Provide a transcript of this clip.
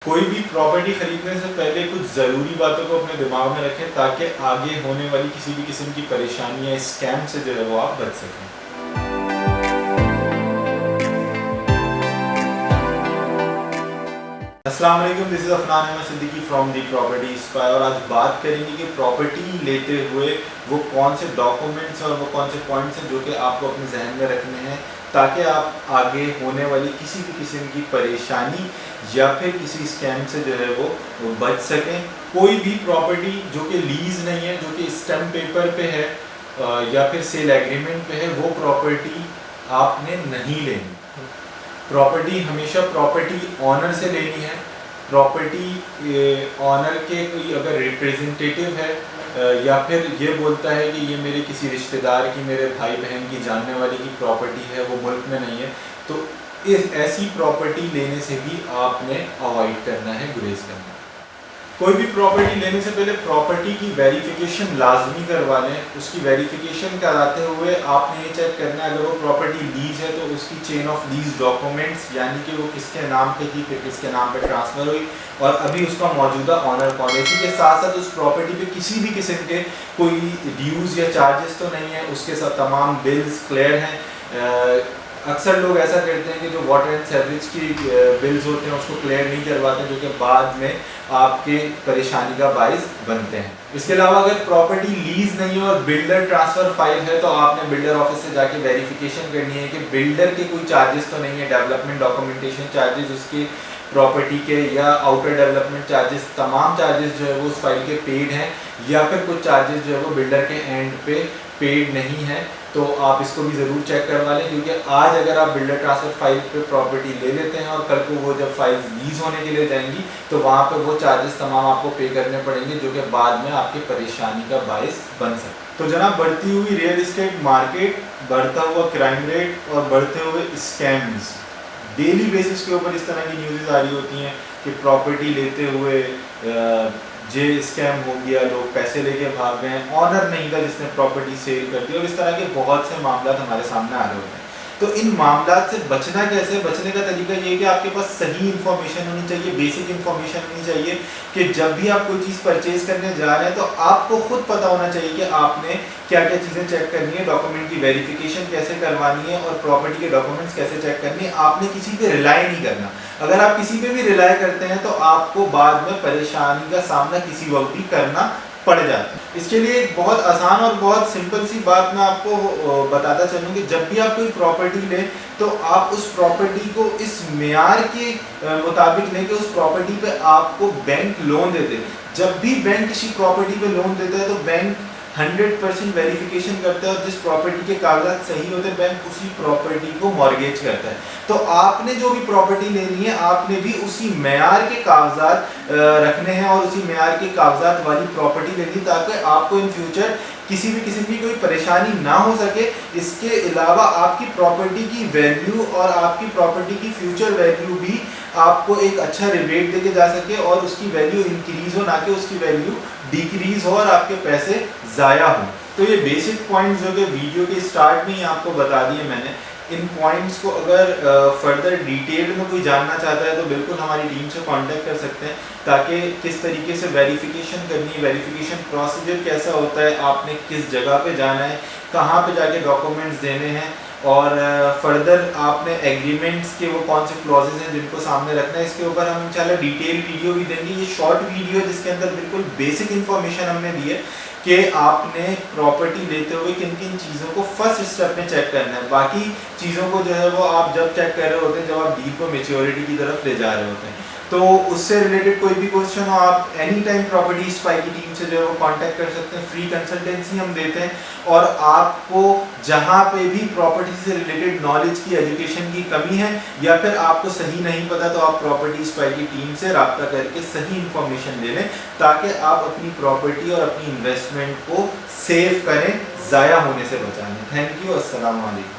कोई भी प्रॉपर्टी खरीदने से पहले कुछ ज़रूरी बातों को अपने दिमाग में रखें ताकि आगे होने वाली किसी भी किस्म की परेशानी या स्कैम से जो है वो आप बच सकें। अस्सलाम वालेकुम, this is Afnan Ahmed Siddiqui from the Property Spy. और आज बात करेंगे कि प्रॉपर्टी लेते हुए वो कौन से डॉक्यूमेंट्स और वो कौन से पॉइंट्स हैं जो कि आपको अपने जहन में रखने हैं ताकि आप आगे होने वाली किसी भी किस्म की परेशानी या फिर किसी स्कैम से जो है वो बच सकें। कोई भी प्रॉपर्टी जो कि लीज़ नहीं है, जो कि स्टैम्प पेपर पे है या फिर सेल एग्रीमेंट पे है, वो प्रॉपर्टी आपने नहीं लेनी। प्रॉपर्टी हमेशा प्रॉपर्टी ऑनर से लेनी है। प्रॉपर्टी ऑनर के कोई अगर रिप्रेजेंटेटिव है या फिर ये बोलता है कि ये मेरे किसी रिश्तेदार की, मेरे भाई बहन की, जानने वाले की प्रॉपर्टी है, वो मुल्क में नहीं है, तो ऐसी प्रॉपर्टी लेने से भी आपने अवॉइड करना है, गुरेज करना है। कोई भी प्रॉपर्टी लेने से पहले प्रॉपर्टी की वेरिफिकेशन लाजमी करवा लें। उसकी वेरिफिकेशन कराते हुए आपने ये चेक करना है अगर वो प्रॉपर्टी लीज है तो उसकी चेन ऑफ लीज डॉक्यूमेंट्स, यानी कि वो किसके नाम पे थी, फिर किसके नाम पे ट्रांसफ़र हुई और अभी उसका मौजूदा ऑनर कौन है। इसी के साथ साथ उस प्रॉपर्टी पे किसी भी किस्म के कोई ड्यूज़ या चार्जेस तो नहीं है, उसके साथ तमाम बिल्स क्लियर हैं। अक्सर लोग ऐसा करते हैं कि जो वाटर एंड सीवरेज की बिल्स होते हैं उसको क्लियर नहीं करवाते, जो कि बाद में आपके परेशानी का बाइस बनते हैं। इसके अलावा अगर प्रॉपर्टी लीज नहीं है और बिल्डर ट्रांसफ़र फाइल है तो आपने बिल्डर ऑफिस से जाके वेरिफिकेशन करनी है कि बिल्डर के कोई चार्जेस तो नहीं है, डेवलपमेंट डॉक्यूमेंटेशन चार्जेस, उसके प्रॉपर्टी के या आउटर डेवलपमेंट चार्जेस, तमाम चार्जेस जो है वो उस फाइल के पेड हैं या फिर कुछ चार्जेस जो है वो बिल्डर के एंड पे पेड नहीं है। तो आप इसको भी ज़रूर चेक करवा लें, क्योंकि आज अगर आप बिल्डर ट्रांसफ़र फाइल पे प्रॉपर्टी ले लेते हैं और कल को वो जब फाइल लीज होने के लिए जाएंगी तो वहाँ पे वो चार्जेस तमाम आपको पे करने पड़ेंगे, जो कि बाद में आपकी परेशानी का बायस बन सकता। तो जनाब, बढ़ती हुई रियल इस्टेट मार्केट, बढ़ता हुआ क्राइम रेट और बढ़ते हुए स्कैम्स, डेली बेसिस के ऊपर इस तरह की न्यूज़ आ रही होती हैं कि प्रॉपर्टी लेते हुए जे स्कैम हो गया, लोग पैसे लेके भाग गए, ऑनर नहीं था जिसने प्रॉपर्टी सेल कर दी, और इस तरह के बहुत से मामला हमारे सामने आ रहे होते हैं। तो इन मामला से बचना कैसे? बचने का तरीका ये है कि आपके पास सही इन्फॉर्मेशन होनी चाहिए, बेसिक इन्फॉर्मेशन होनी चाहिए कि जब भी आप कोई चीज़ परचेज करने जा रहे हैं तो आपको खुद पता होना चाहिए कि आपने क्या क्या चीज़ें चेक करनी है, डॉक्यूमेंट की वेरिफिकेशन कैसे करवानी है और प्रॉपर्टी के डॉक्यूमेंट्स कैसे चेक करनी है। आपने किसी पे रिलाई नहीं करना। अगर आप किसी पे भी रिलाई करते हैं तो आपको बाद में परेशानी का सामना किसी वक्त भी करना पड़ जाता है। इसके लिए एक बहुत आसान और बहुत सिंपल सी बात मैं आपको बताता चलूँ कि जब भी आप कोई प्रॉपर्टी लें तो आप उस प्रॉपर्टी को इस मेयार के मुताबिक लें कि उस प्रॉपर्टी पे आपको बैंक लोन दे दे। जब भी बैंक किसी प्रॉपर्टी पे लोन देता है तो बैंक 100% वेरिफिकेशन करता है और जिस प्रॉपर्टी के कागजात सही होते हैं बैंक उसी प्रॉपर्टी को मॉर्गेज करता है। तो आपने जो भी प्रॉपर्टी लेनी है आपने भी उसी मेयार के कागजात रखने हैं और उसी मेयार के कागजात वाली प्रॉपर्टी लेनी, ताकि आपको इन फ्यूचर किसी भी किस्म की कोई परेशानी ना हो सके। इसके अलावा आपकी प्रॉपर्टी की वैल्यू और आपकी प्रॉपर्टी की फ्यूचर वैल्यू भी आपको एक अच्छा रिबेट देके जा सके और उसकी वैल्यू इंक्रीज हो, ना कि उसकी वैल्यू डिक्रीज हो और आपके पैसे ज़ाया हो। तो ये बेसिक पॉइंट्स जो कि वीडियो के स्टार्ट में ही आपको बता दिए मैंने। इन पॉइंट्स को अगर फर्दर डिटेल में कोई जानना चाहता है तो बिल्कुल हमारी टीम से कांटेक्ट कर सकते हैं, ताकि किस तरीके से वेरिफिकेशन करनी है, वेरिफिकेशन प्रोसीजर कैसा होता है, आपने किस जगह पे जाना है, कहाँ पे जाके डॉक्यूमेंट्स देने हैं और फर्दर आपने एग्रीमेंट्स के वो कौन से क्लॉजेज हैं जिनको सामने रखना है। इसके ऊपर हम इंशाल्लाह डिटेल वीडियो भी देंगे। ये शॉर्ट वीडियो जिसके अंदर बिल्कुल बेसिक इन्फॉर्मेशन हमने दी है कि आपने प्रॉपर्टी लेते हुए किन किन चीज़ों को फर्स्ट स्टेप में चेक करना है। बाकी चीज़ों को जो है वो आप जब चेक कर रहे होते हैं, जब आप डील को मैच्योरिटी की तरफ ले जा रहे होते हैं। तो उससे रिलेटेड कोई भी क्वेश्चन हो आप एनी टाइम प्रॉपर्टी स्पाई की टीम से जो है वो कांटेक्ट कर सकते हैं। फ्री कंसल्टेंसी हम देते हैं और आपको जहाँ पे भी प्रॉपर्टी से रिलेटेड नॉलेज की, एजुकेशन की कमी है या फिर आपको सही नहीं पता तो आप प्रॉपर्टी स्पाई की टीम से रब्ता करके सही इन्फॉर्मेशन ले लें, ताकि आप अपनी प्रॉपर्टी और अपनी इन्वेस्टमेंट को सेव करें, ज़ाया होने से बचाएं। Thank you. अस्सलाम वालेकुम।